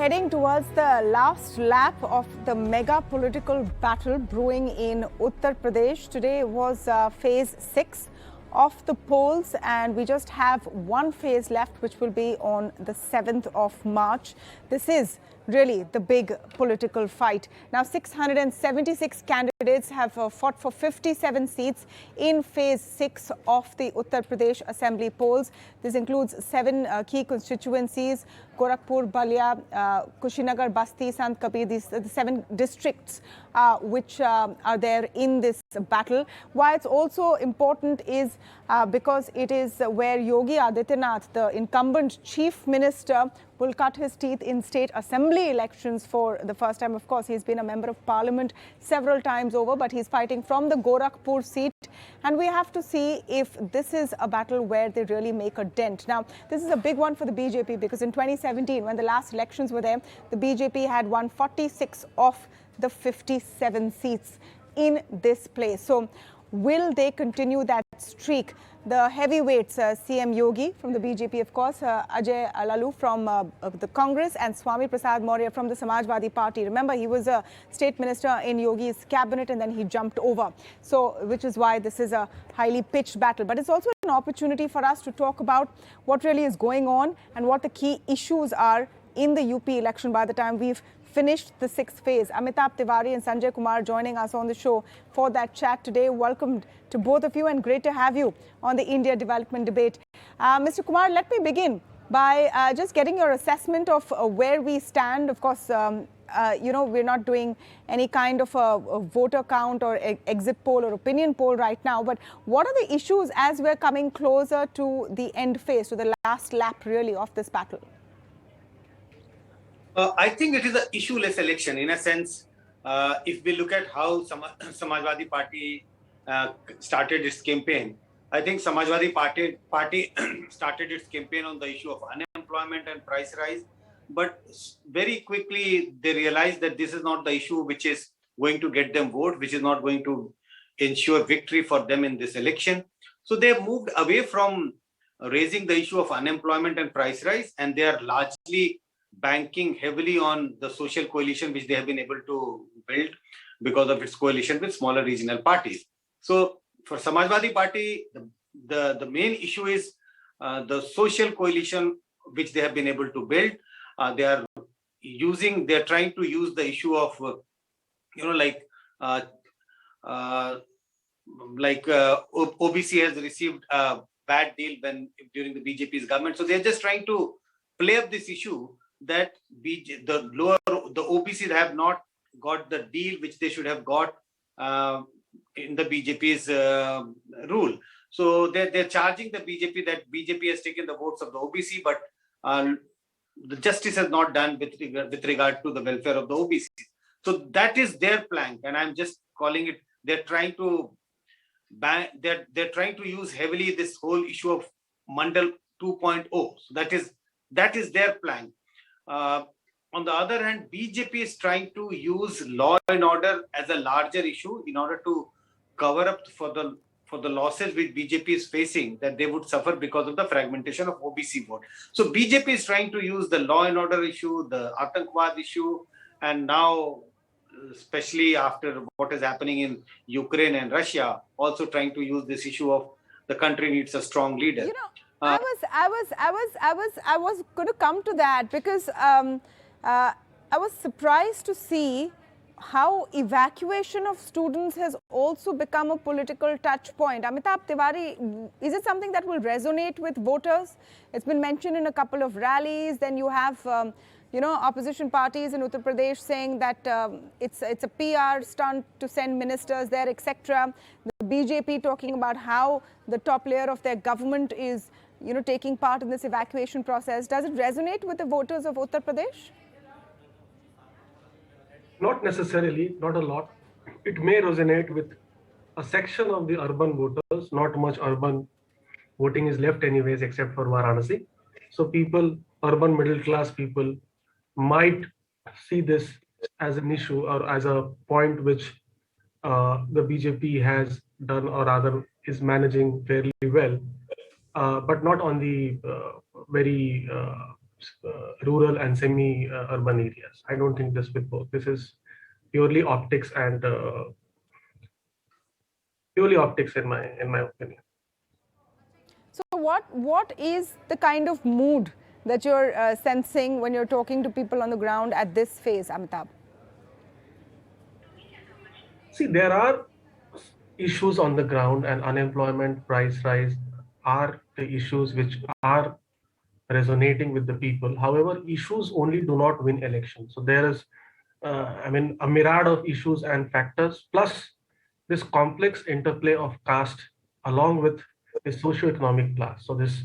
heading towards the last lap of the mega political battle brewing in Uttar Pradesh. Today was phase 6 of the polls, and we just have one phase left, which will be on the 7th of March. This is really the big political fight. Now, 676 candidates have fought for 57 seats in phase 6 of the Uttar Pradesh Assembly polls. This includes 7 key constituencies: Gorakhpur, Balia, Kushinagar, Basti, Sant Kabir. These are the 7 districts which are there in this battle. Why it's also important is because it is where Yogi Adityanath, the incumbent chief minister, will cut his teeth in state assembly elections for the first time. Of course, he's been a member of parliament several times over, but he's fighting from the Gorakhpur seat. And we have to see if this is a battle where they really make a dent. Now, this is a big one for the BJP, because in 2017, when the last elections were there, the BJP had won 46 of the 57 seats in this place. So will they continue that streak? The heavyweights, CM Yogi from the BJP, of course, Ajay, Lallu from the Congress, and Swami, Prasad, Maurya from the Samajwadi party. Remember, he was a state minister in Yogi's cabinet and then he jumped over. So, which is why this is a highly pitched battle. But it's also an opportunity for us to talk about what really is going on and what the key issues are in the UP election by the time we've finished the 6th phase. Amitabh Tiwari and Sanjay Kumar joining us on the show for that chat today. Welcome to both of you, and great to have you on the India Development Debate. Mr. Kumar, let me begin by just getting your assessment of where we stand. Of course, you know, we're not doing any kind of a voter count or exit poll or opinion poll right now, but what are the issues as we're coming closer to the end phase, to the last lap really of this battle? I think it is an issue-less election in a sense. If we look at how Samajwadi Party started its campaign, I think Samajwadi Party started its campaign on the issue of unemployment and price rise. But very quickly, they realized that this is not the issue which is going to get them vote, which is not going to ensure victory for them in this election. So they have moved away from raising the issue of unemployment and price rise, and they are largely banking heavily on the social coalition which they have been able to build because of its coalition with smaller regional parties. So for Samajwadi Party, the main issue is the social coalition which they have been able to build. They are trying to use the issue of, OBC has received a bad deal during the BJP's government. So they're just trying to play up this issue that the OBCs have not got the deal which they should have got in the BJP's rule. So they're charging the BJP that BJP has taken the votes of the OBC, but the justice has not done with regard to the welfare of the OBC. So that is their plank, and I'm just calling it. They're trying to they're trying to use heavily this whole issue of Mandal 2.0. So that is their plank. On the other hand, BJP is trying to use law and order as a larger issue in order to cover up for the losses which BJP is facing, that they would suffer because of the fragmentation of OBC vote. So BJP is trying to use the law and order issue, the Atankwad issue, and now, especially after what is happening in Ukraine and Russia, also trying to use this issue of the country needs a strong leader. You know, I was going to come to that, because I was surprised to see how evacuation of students has also become a political touch point. Amitabh Tiwari, is it something that will resonate with voters? It's been mentioned in a couple of rallies. Then you have, opposition parties in Uttar Pradesh saying that it's a PR stunt to send ministers there, etc. The BJP talking about how the top layer of their government is, taking part in this evacuation process. Does it resonate with the voters of Uttar Pradesh? Not necessarily, not a lot. It may resonate with a section of the urban voters. Not much urban voting is left anyways, except for Varanasi. So people, urban middle class people, might see this as an issue or as a point which the BJP has done, or rather is managing fairly well, but not on the very rural and semi-urban areas. I don't think this will work. This is purely optics and purely optics in my opinion. So what is the kind of mood that you're sensing when you're talking to people on the ground at this phase, Amitabh? See, there are issues on the ground, and unemployment, price rise are the issues which are resonating with the people. However, issues only do not win elections. So there is, a myriad of issues and factors, plus this complex interplay of caste along with the socio-economic class. So this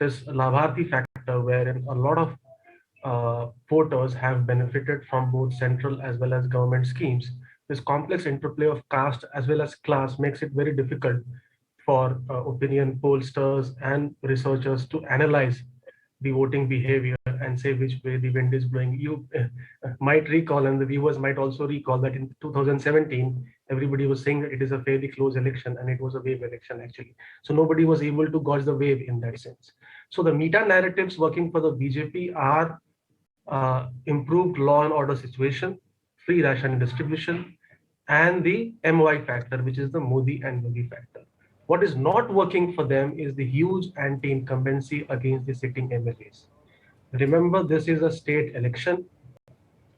Labharti factor, wherein a lot of voters have benefited from both central as well as government schemes. This complex interplay of caste as well as class makes it very difficult for opinion pollsters and researchers to analyze the voting behavior and say which way the wind is blowing. You might recall, and the viewers might also recall, that in 2017, everybody was saying that it is a fairly close election, and it was a wave election actually. So nobody was able to gauge the wave in that sense. So the meta narratives working for the BJP are improved law and order situation, free ration distribution, and the MY factor, which is the Modi and Yogi factor. What is not working for them is the huge anti-incumbency against the sitting MLAs. Remember, this is a state election.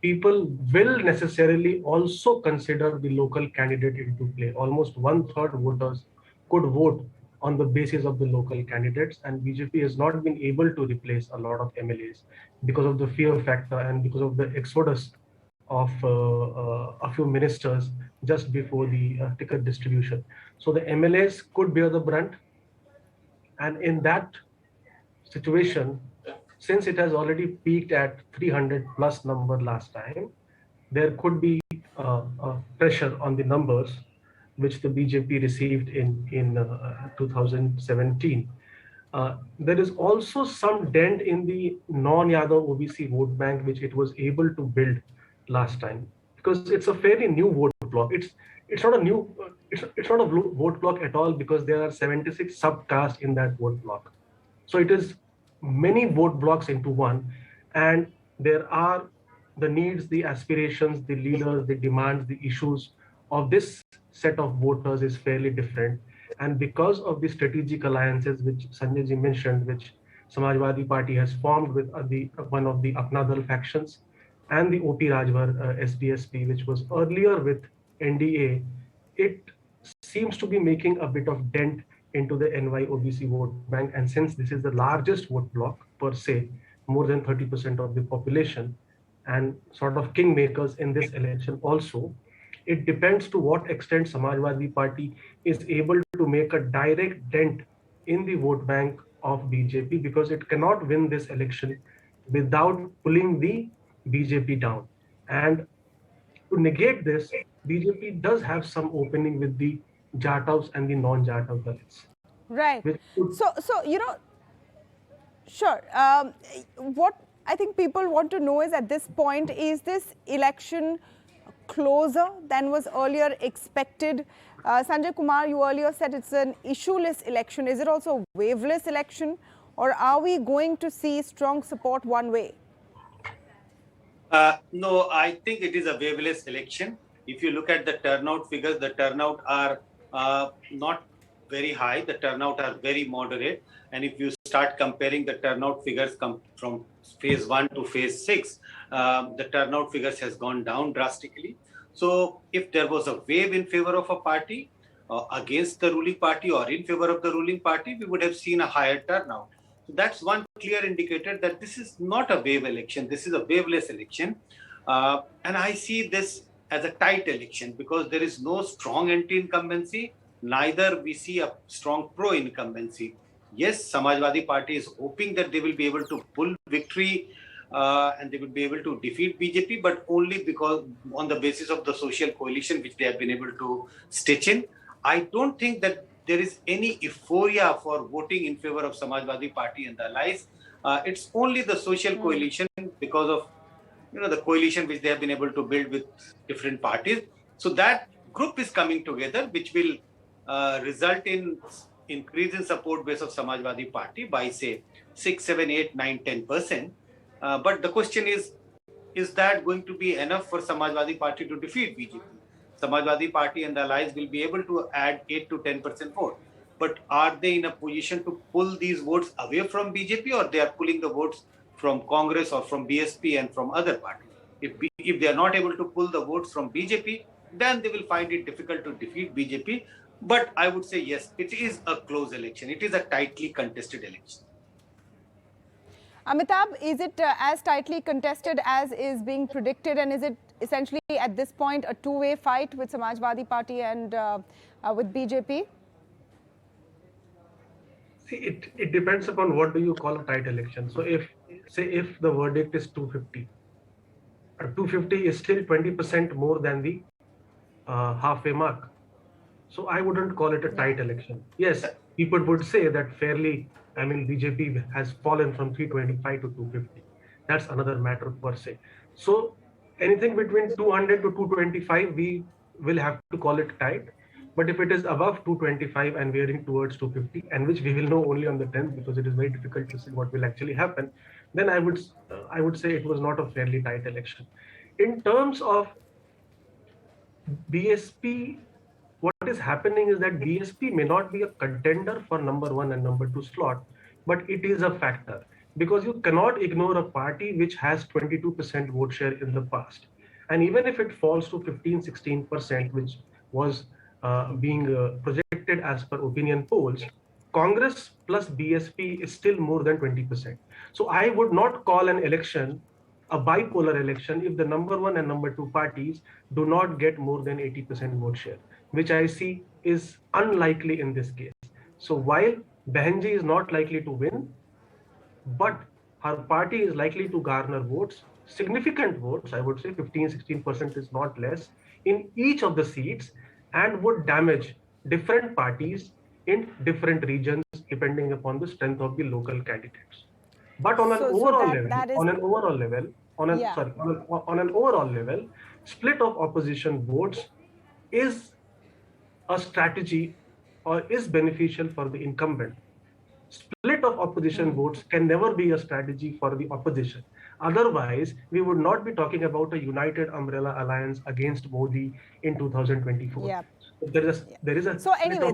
People will necessarily also consider the local candidate into play. Almost 1/3 voters could vote on the basis of the local candidates, and BJP has not been able to replace a lot of MLAs because of the fear factor and because of the exodus of a few ministers just before the ticket distribution. So the MLAs could bear the brunt, and in that situation, since it has already peaked at 300 plus number last time, there could be pressure on the numbers which the BJP received in 2017. There is also some dent in the non-Yadav OBC vote bank which it was able to build last time, because it's a fairly new vote block. It's not a new it's not a vote block at all, because there are 76 subcasts in that vote block. So it is many vote blocks into one, and there are the needs, the aspirations, the leaders, the demands, the issues of this set of voters is fairly different. And because of the strategic alliances which Sanjay ji mentioned, which Samajwadi Party has formed with one of the Apna Dal factions, and the OP Rajvar SDSP, which was earlier with NDA, it seems to be making a bit of dent into the NY OBC vote bank. And since this is the largest vote block per se, more than 30% of the population, and sort of kingmakers in this election also, it depends to what extent Samajwadi Party is able to make a direct dent in the vote bank of BJP, because it cannot win this election without pulling the BJP down. And to negate this, BJP does have some opening with the Jatavs and the non-Jatav Dalits. Right. So sure. What I think people want to know is, at this point, is this election closer than was earlier expected? Sanjay Kumar, you earlier said it's an issueless election. Is it also a waveless election, or are we going to see strong support one way? No, I think it is a waveless election. If you look at the turnout figures, the turnout are not very high. The turnout are very moderate. And if you start comparing the turnout figures from phase 1 to phase 6, the turnout figures has gone down drastically. So if there was a wave in favor of a party, against the ruling party, or in favor of the ruling party, we would have seen a higher turnout. So that's one clear indicator that this is not a wave election. This is a waveless election. And I see this as a tight election, because there is no strong anti-incumbency. Neither we see a strong pro-incumbency. Yes, Samajwadi Party is hoping that they will be able to pull victory and they will be able to defeat BJP, but only because on the basis of the social coalition which they have been able to stitch in. I don't think that there is any euphoria for voting in favor of Samajwadi Party and the allies. It's only the social coalition, because of the coalition which they have been able to build with different parties. So that group is coming together, which will result in increase in support base of Samajwadi Party by, say, 6, 7, 8, 9, 10%. But the question is that going to be enough for Samajwadi Party to defeat BJP? Samajwadi Party and the allies will be able to add 8 to 10% vote. But are they in a position to pull these votes away from BJP, or they are pulling the votes from Congress or from BSP and from other parties? If they are not able to pull the votes from BJP, then they will find it difficult to defeat BJP. But I would say yes, it is a close election. It is a tightly contested election. Amitabh, is it as tightly contested as is being predicted, and is it essentially at this point a two-way fight with Samajwadi Party and with BJP? See, it depends upon what do you call a tight election. So if the verdict is 250, 250 is still 20% more than the halfway mark. So I wouldn't call it a tight election. Yes, people would say that fairly, I mean, BJP has fallen from 325 to 250. That's another matter per se. So anything between 200 to 225, we will have to call it tight. But if it is above 225 and veering towards 250, and which we will know only on the 10th because it is very difficult to see what will actually happen, then I would say it was not a fairly tight election. In terms of BSP, what is happening is that BSP may not be a contender for number 1 and number 2 slot, but it is a factor because you cannot ignore a party which has 22% vote share in the past. And even if it falls to 15-16%, which was being projected as per opinion polls, Congress plus BSP is still more than 20%. So I would not call an election a bipolar election if the number 1 and number 2 parties do not get more than 80% vote share, which I see is unlikely in this case. So while Behenji is not likely to win, but her party is likely to garner votes, significant votes, I would say 15-16% is not less, in each of the seats, and would damage different parties in different regions depending upon the strength of the local candidates. But on an overall level, split of opposition votes is a strategy or is beneficial for the incumbent. Split of opposition votes can never be a strategy for the opposition. Otherwise, we would not be talking about a united umbrella alliance against Modi in 2024. Yeah. There is a so anyway,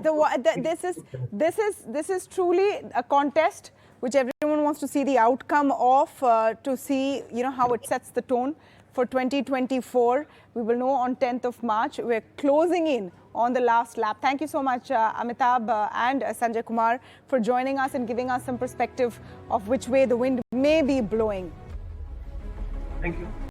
this is truly a contest which everyone wants to see the outcome of, to see how it sets the tone for 2024. We will know on 10th of March. We're closing in on the last lap. Thank you so much, Amitabh and Sanjay Kumar, for joining us and giving us some perspective of which way the wind may be blowing. Thank you.